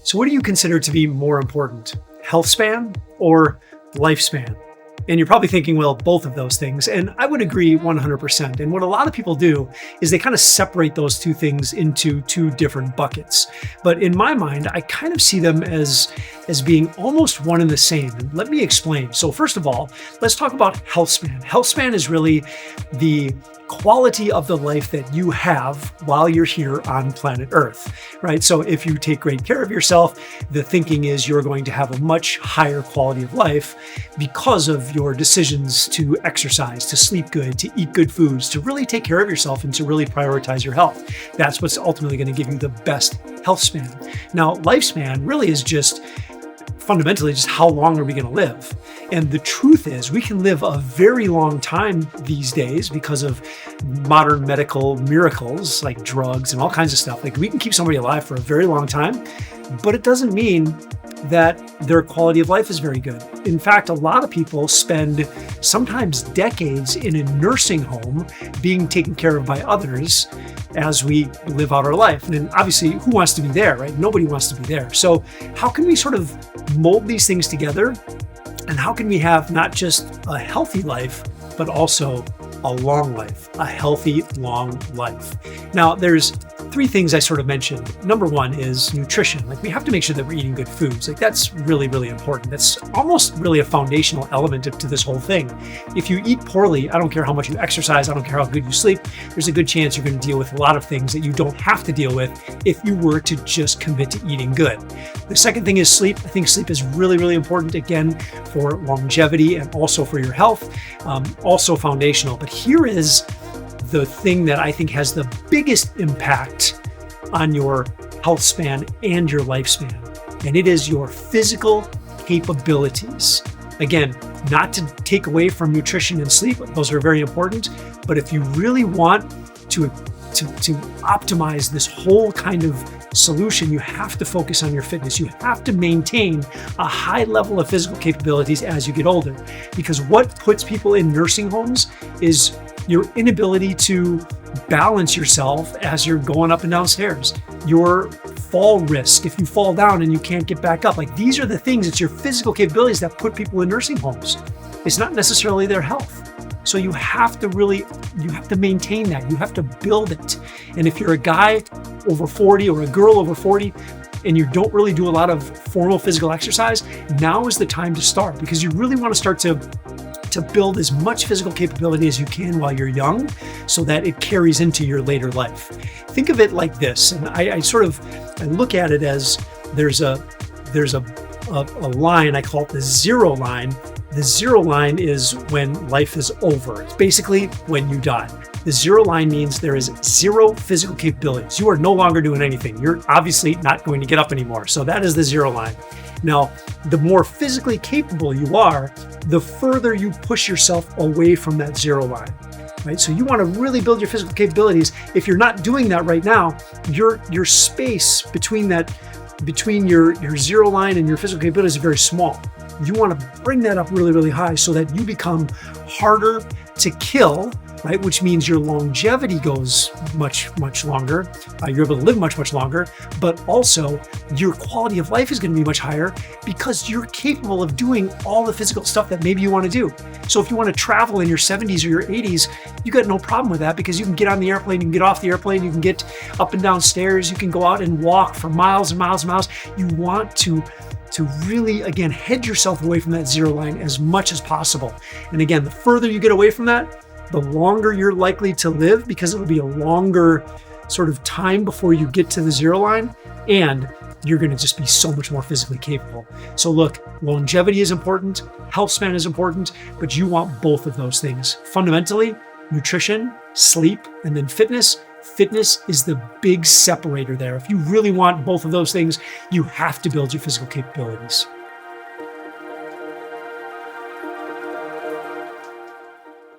So what do you consider to be more important, health span or lifespan? And you're probably thinking, well, both of those things. And I would agree 100%. And what a lot of people do is they kind of separate those two things into two different buckets. But in my mind, I kind of see them as being almost one and the same. And let me explain. So first of all, let's talk about health span. Health span is really the quality of the life that you have while you're here on planet Earth, right? So if you take great care of yourself, the thinking is you're going to have a much higher quality of life because of your decisions to exercise, to sleep good, to eat good foods, to really take care of yourself and to really prioritize your health. That's what's ultimately going to give you the best health span. Now, lifespan really is just fundamentally just how long are we going to live? And the truth is we can live a very long time these days because of modern medical miracles like drugs and all kinds of stuff. Like we can keep somebody alive for a very long time, but it doesn't mean that their quality of life is very good. In fact, a lot of people spend sometimes decades in a nursing home being taken care of by others as we live out our life. And then obviously, who wants to be there, right? Nobody wants to be there. So how can we sort of mold these things together? And how can we have not just a healthy life, but also a long life, a healthy, long life? Now, there's three things I sort of mentioned. Number one is nutrition. Like we have to make sure that we're eating good foods. Like that's really, really important. That's almost really a foundational element to this whole thing. If you eat poorly, I don't care how much you exercise, I don't care how good you sleep, there's a good chance you're going to deal with a lot of things that you don't have to deal with if you were to just commit to eating good. The second thing is sleep. I think sleep is really, really important, again, for longevity and also for your health, also foundational. But here is the thing that I think has the biggest impact on your health span and your lifespan, and it is your physical capabilities. Again, not to take away from nutrition and sleep, those are very important, but if you really want to optimize this whole kind of solution, you have to focus on your fitness. You have to maintain a high level of physical capabilities as you get older, because what puts people in nursing homes is your inability to balance yourself as you're going up and down stairs, your fall risk if you fall down and you can't get back up. Like these are the things, it's your physical capabilities that put people in nursing homes. It's not necessarily their health. So you have to maintain that. You have to build it. And if you're a guy over 40 or a girl over 40 and you don't really do a lot of formal physical exercise, now is the time to start, because you really want to start to build as much physical capability as you can while you're young so that it carries into your later life. Think of it like this, and I look at it as there's a line, I call it the zero line. The zero line is when life is over. It's basically when you die. The zero line means there is zero physical capabilities. You are no longer doing anything. You're obviously not going to get up anymore. So that is the zero line. Now, the more physically capable you are, the further you push yourself away from that zero line, right? So you want to really build your physical capabilities. If you're not doing that right now, your space between your zero line and your physical capabilities is very small. You want to bring that up really, really high so that you become harder to kill, right? Which means your longevity goes much, much longer. You're able to live much, much longer, but also your quality of life is going to be much higher because you're capable of doing all the physical stuff that maybe you want to do. So if you want to travel in your 70s or your 80s, you got no problem with that because you can get on the airplane, you can get off the airplane, you can get up and down stairs, you can go out and walk for miles and miles and miles. You want to really, again, head yourself away from that zero line as much as possible. And again, the further you get away from that, the longer you're likely to live, because it'll be a longer sort of time before you get to the zero line, and you're going to just be so much more physically capable. So look, longevity is important, health span is important, but you want both of those things. Fundamentally, nutrition, sleep, and then fitness. Fitness is the big separator there. If you really want both of those things, you have to build your physical capabilities.